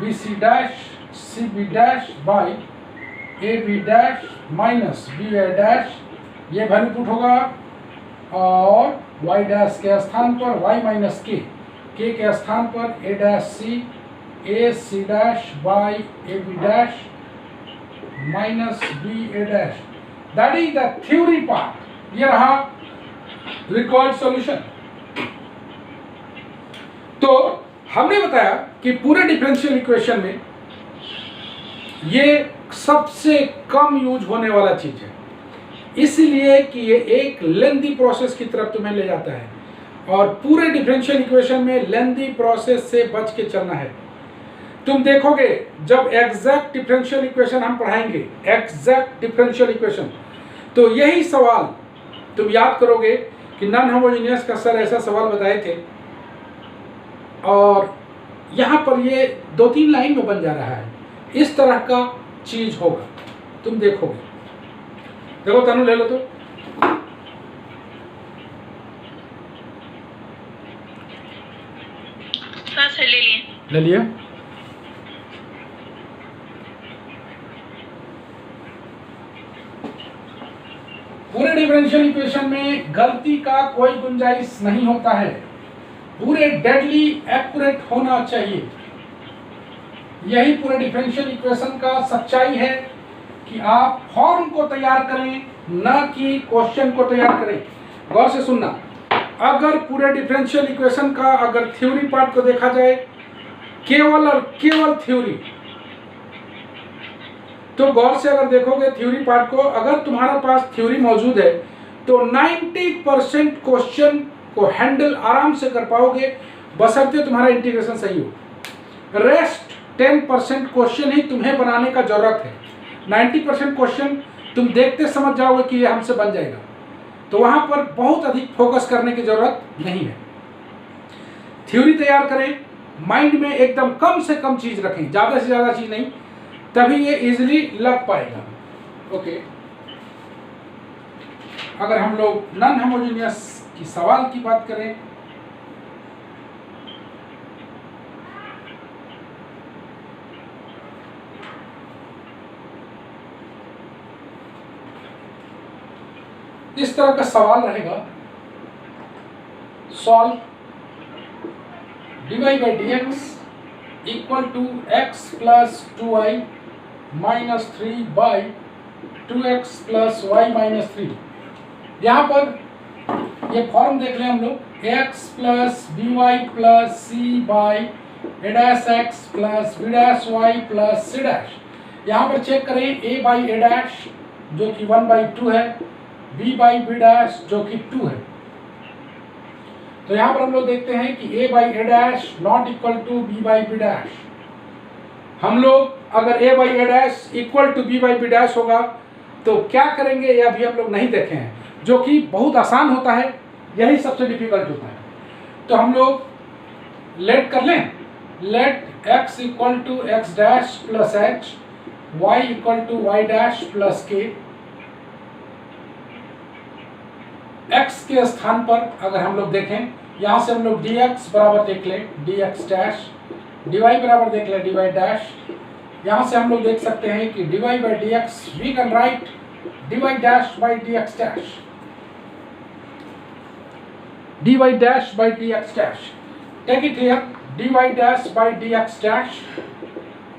Speaker 1: b c dash c b dash by A B dash minus B A dash, ये वैल्यू पुट होगा, और y डैश के स्थान पर y माइनस k के स्थान पर A dash C A C dash by A B dash minus B A dash. That is the theory part. ये रहा रिक्वायर्ड सॉल्यूशन। तो हमने बताया कि पूरे डिफरेंशियल इक्वेशन में ये सबसे कम यूज होने वाला चीज है, इसलिए कि ये एक लेंथी प्रोसेस की तरफ तुम्हें ले जाता है और पूरे डिफरेंशियल इक्वेशन में लेंथी प्रोसेस से बच के चलना है। तुम देखोगे जब एग्जैक्ट डिफरेंशियल इक्वेशन हम पढ़ाएंगे, एग्जैक्ट डिफरेंशियल इक्वेशन, तो यही सवाल तुम याद करोगे कि नॉन होमोजेनियस का सर ऐसा सवाल बताए थे और यहाँ पर ये 2-3 लाइन में बन जा रहा है। इस तरह का चीज होगा, तुम देखोगे। देखो तनु ले लो तो,
Speaker 6: सर ले लिए।
Speaker 1: ले लिया। पूरे डिफरेंशियल इक्वेशन में गलती का कोई गुंजाइश नहीं होता है, पूरे डेडली एक्यूरेट होना चाहिए। यही पूरे डिफरेंशियल इक्वेशन का सच्चाई है कि आप फॉर्म को तैयार करें, न कि क्वेश्चन को तैयार करें। गौर से सुनना, अगर पूरे डिफरेंशियल इक्वेशन का अगर थ्योरी पार्ट को देखा जाए, केवल और केवल थ्योरी, तो गौर से अगर देखोगे थ्योरी पार्ट को, अगर तुम्हारे पास थ्योरी मौजूद है तो 90% क्वेश्चन को हैंडल आराम से कर पाओगे, बशर्ते तुम्हारा इंटीग्रेशन सही हो। रेस्ट 10% क्वेश्चन ही तुम्हें बनाने का जरूरत है। 90% क्वेश्चन तुम देखते समझ जाओगे कि ये हमसे बन जाएगा, तो वहां पर बहुत अधिक फोकस करने की जरूरत नहीं है। थ्योरी तैयार करें, माइंड में एकदम कम से कम चीज रखें, ज्यादा से ज्यादा चीज नहीं, तभी ये इजीली लग पाएगा। ओके, अगर हम लोग नॉन होमोजेनियस की सवाल की बात करें, इस तरह का सवाल रहेगा, solve dy by dx equal to x plus 2y minus 3 by 2x plus y minus 3। यहाँ पर ये फॉर्म देख लें हम लोग, x plus b y plus c by A dash x plus B dash y plus c dash. यहाँ पर check करें a बाई ए डैश जो कि 1/2 है, b बाई बी डैश जो कि 2 है। तो यहाँ पर हम लोग देखते हैं कि a by A dash not equal to b by b dash. हम लोग अगर a by A dash equal to b by b dash होगा तो क्या करेंगे ये अभी हम लोग नहीं देखे हैं, जो कि बहुत आसान होता है, यही सबसे डिफिकल्ट होता है। तो हम लोग लेट कर लें, let x equal to x dash plus h, y equal to y dash plus k. x के स्थान पर अगर हम लोग देखें, यहाँ से हम लोग dx बराबर देख लें dx डैश, dy बराबर देख लें dy डैश। यहाँ से हम लोग देख सकते हैं कि dy by dx we can write dy dash by dx dash, dy dash by dx dash. Take it here, dy dash by dx dash,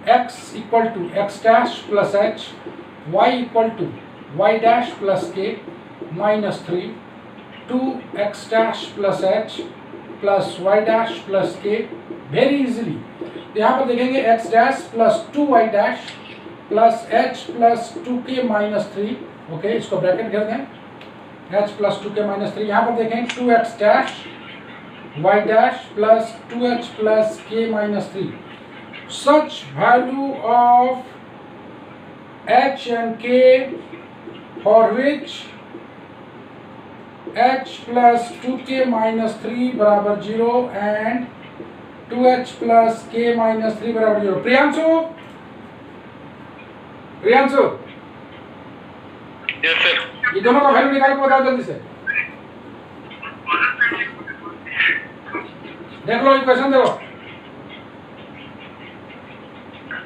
Speaker 1: x equal to x dash plus h, y equal to y dash plus k minus 3, 2x dash plus h plus y dash plus k, very easily। यहाँ पर देखेंगे x dash plus 2y dash plus h plus 2k minus 3। Okay, इसको bracket कर दें, h plus 2k minus 3। यहाँ पर देखें 2x dash y dash plus 2h plus k minus 3। Such value of h and k for which h plus 2k minus 3 बराबर 0 and 2h plus k minus 3 बराबर 0। Priyanshu, Priyanshu,
Speaker 2: yes sir.
Speaker 1: ये दोनों का value निकाल के बताओ जल्दी से। देख लो इक्वेशन, देखो,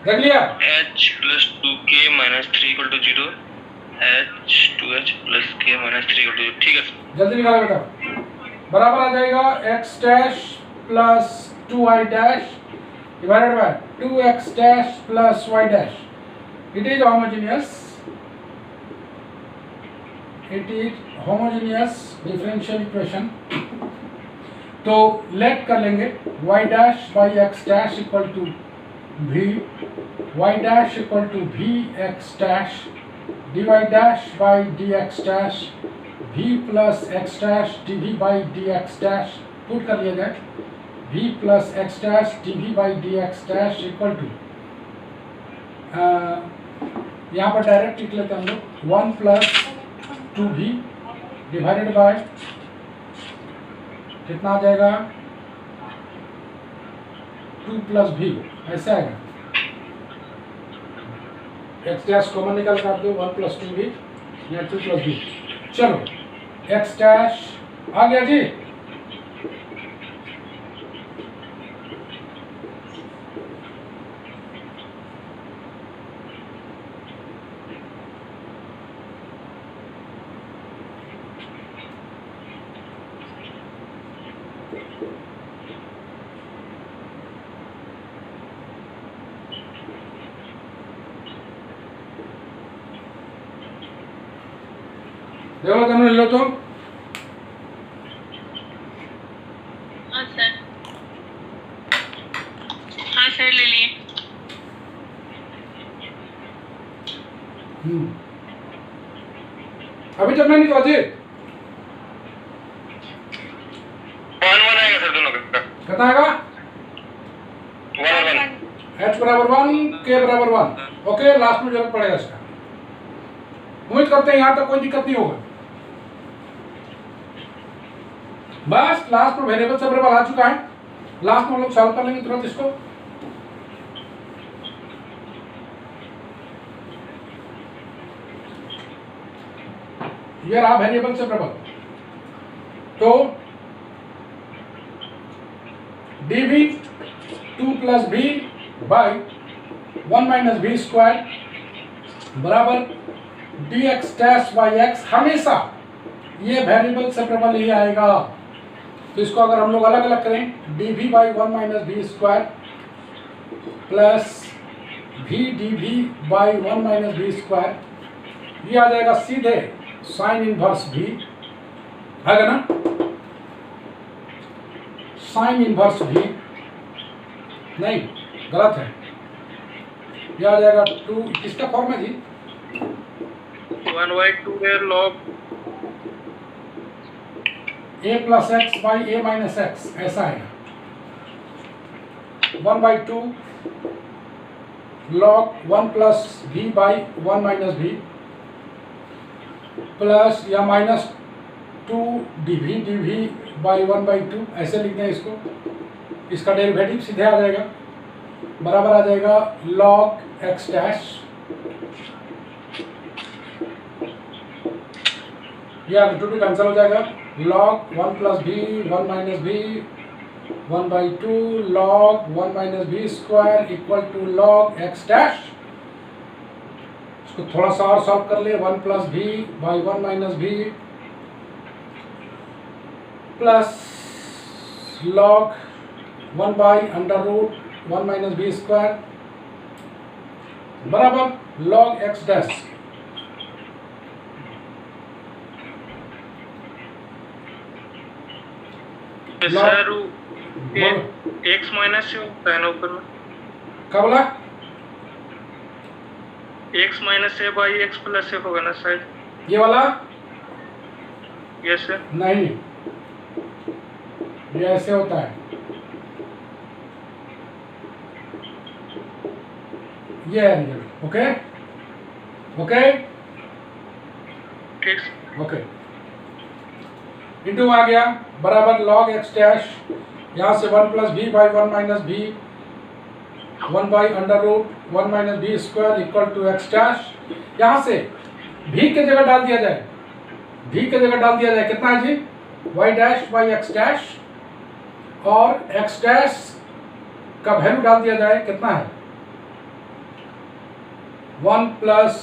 Speaker 1: देख लिया।
Speaker 2: h plus 2k minus 3 equal to 0, h 2h plus k minus 3 equal to 0। ठीक है सर,
Speaker 1: जल्दी निकालो बेटा। बराबर आ जाएगा x dash plus 2y dash divided by 2x dash plus y dash. It is homogeneous. It is homogeneous differential equation. तो let कर लेंगे y dash by x dash equal to v, y dash equal to v x dash dy dash by dx dash v plus x dash dv by dx dash put कर लिया जाए v plus x dash dv by dx dash equal to यहाँ पर direct लिख लेते हैं हम लोग 1 प्लस 2v डिवाइडेड बाय कितना आ जाएगा 2 प्लस v, ऐसा आएगा। x डैश कॉमन निकाल कर दो 1 प्लस 2v या 2 प्लस v। चलो x डैश आ गया जी। देखो तुम ले लो तो
Speaker 6: हाँ सर। हाँ सर ले लिए।
Speaker 1: अभी जब नहीं तो अजय
Speaker 2: 1 आएगा सर दोनों का।
Speaker 1: कितना आएगा
Speaker 2: 1
Speaker 1: h बराबर 1 k बराबर 1। ओके, लास्ट में जरूरत पड़ेगा इसका। उम्मीद करते हैं यहाँ तक कोई दिक्कत नहीं होगा। बस लास्ट में वेरिएबल सेपरेबल आ चुका है। लास्ट में हम लोग सॉल्व कर लेंगे तुरंत इसको। ये रहा वेरिएबल सेपरेबल। तो dv 2 plus v by 1 minus v square बराबर dx डैश बाई x, हमेशा ये वेरिएबल सेपरेबल ही आएगा। तो इसको अगर हम लोग अलग अलग करें dv by 1 minus v square plus v dv by 1 minus v square, ये आ जाएगा सीधे साइन इनवर्स v आएगा ना, साइन इनवर्स v नहीं, गलत है। ये आ जाएगा 2, किसका फॉर्म है जी
Speaker 5: 1/2 है log
Speaker 1: a plus x by A minus x, ऐसा आएगा 1/2 log 1 plus v by 1 minus v plus या माइनस 2 dv बाई 1/2, ऐसे लिखते हैं इसको। इसका डेरिवेटिव सीधे आ जाएगा, बराबर आ जाएगा log x डैश, या 2 कैंसिल हो जाएगा, log 1 plus v 1 minus v 1/2 log 1 minus v square equal to log x dash. इसको थोड़ा सा और सॉल्व कर ले, 1 plus v by 1 minus v plus log 1 by under root 1 minus v square बराबर log x dash.
Speaker 5: Sir x minus से होता है ना ऊपर में,
Speaker 1: क्या बोला
Speaker 5: x माइनस से बाई x प्लस से होगा ना शायद,
Speaker 1: ये वाला
Speaker 5: यस सर।
Speaker 1: नहीं, ये ऐसे होता है, ये है रिजल्ट। ओके ओके
Speaker 5: ठीक
Speaker 1: ओके, इंटू आ गया बराबर log x डैश, यहाँ से 1 plus v by 1 minus v 1 by under root 1 minus v square equal to x dash. यहाँ से v के जगह डाल दिया जाए, v के जगह डाल दिया जाए, कितना है जी y dash by x dash, और x डैश का वैल्यू डाल दिया जाए, कितना है 1 plus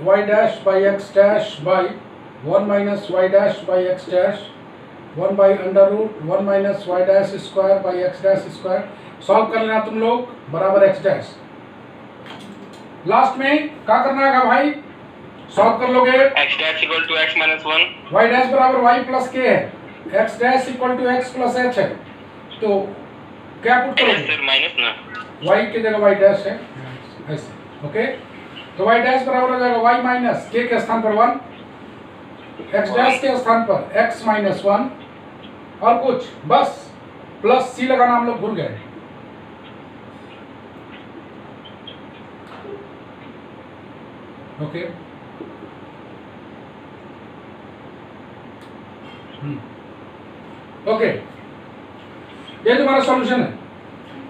Speaker 1: y dash by x dash by 1 minus y dash by x dash 1 by under root 1 minus y dash square by x dash square. Solve कर लेना तुम लोग, बराबर x डैश। लास्ट में क्या करना है भाई, सॉल्व कर लोगे
Speaker 2: x dash equal to x minus 1
Speaker 1: y dash बराबर y प्लस k है, x dash equal to x plus h है, तो क्या पुट करोगे?
Speaker 2: सर माइनस ना,
Speaker 1: y की जगह y डैश है ऐसे, ओके। तो y डैश बराबर हो जाएगा y माइनस k के स्थान पर 1, x डैश के स्थान पर x माइनस 1 और कुछ बस प्लस c लगाना हम लोग भूल गए। ओके ओके, ये तुम्हारा सॉल्यूशन है,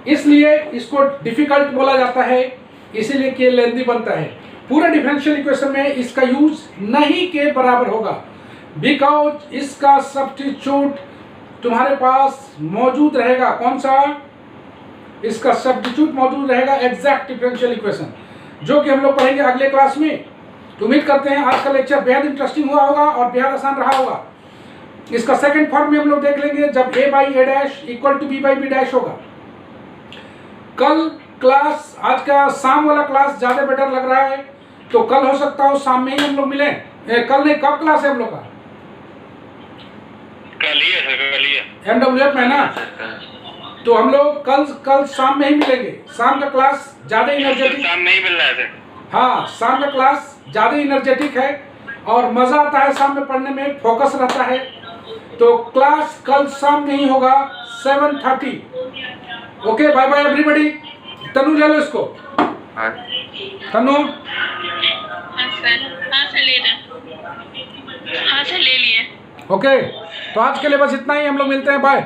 Speaker 1: इसलिए इसको डिफिकल्ट बोला जाता है, इसीलिए के लेंथी बनता है। पूरे डिफरेंशियल इक्वेशन में इसका यूज नहीं के बराबर होगा, बिकॉज इसका सब्स्टिट्यूट तुम्हारे पास मौजूद रहेगा। कौन सा? इसका सब्स्टिट्यूट मौजूद रहेगा एग्जैक्ट डिफरेंशियल इक्वेशन, जो कि हम लोग पढ़ेंगे अगले क्लास में। तो उम्मीद करते हैं आज का लेक्चर बेहद इंटरेस्टिंग हुआ होगा और बेहद आसान रहा होगा। इसका सेकंड फॉर्म में हम लोग देख लेंगे जब a by A dash equal to b by b dash होगा। कल क्लास, आज का शाम वाला क्लास ज़्यादा बेटर लग रहा है, तो कल हो सकता हो शाम में ही हम लोग मिलें। कल नहीं, कब क्लास है हम लोग का?
Speaker 2: कल ही है सर, कल ही है।
Speaker 1: MWF में ना, तो हम लोग कल शाम में ही मिलेंगे। शाम का क्लास ज़्यादा एनर्जेटिक,
Speaker 2: शाम में ही मिल रहा है सर।
Speaker 1: हाँ शाम का क्लास ज़्यादा एनर्जेटिक है और मज़ा आता है शाम में पढ़ने में, फोकस रहता है। तो क्लास कल शाम में ही होगा 7:30। Okay, bye bye everybody. Tanu ले लो इसको, तनु।
Speaker 6: हाँ सर ले रहे, हाँ सर ले लिए।
Speaker 1: ओके, तो आज के लिए बस इतना ही, हम लोग मिलते हैं, बाय।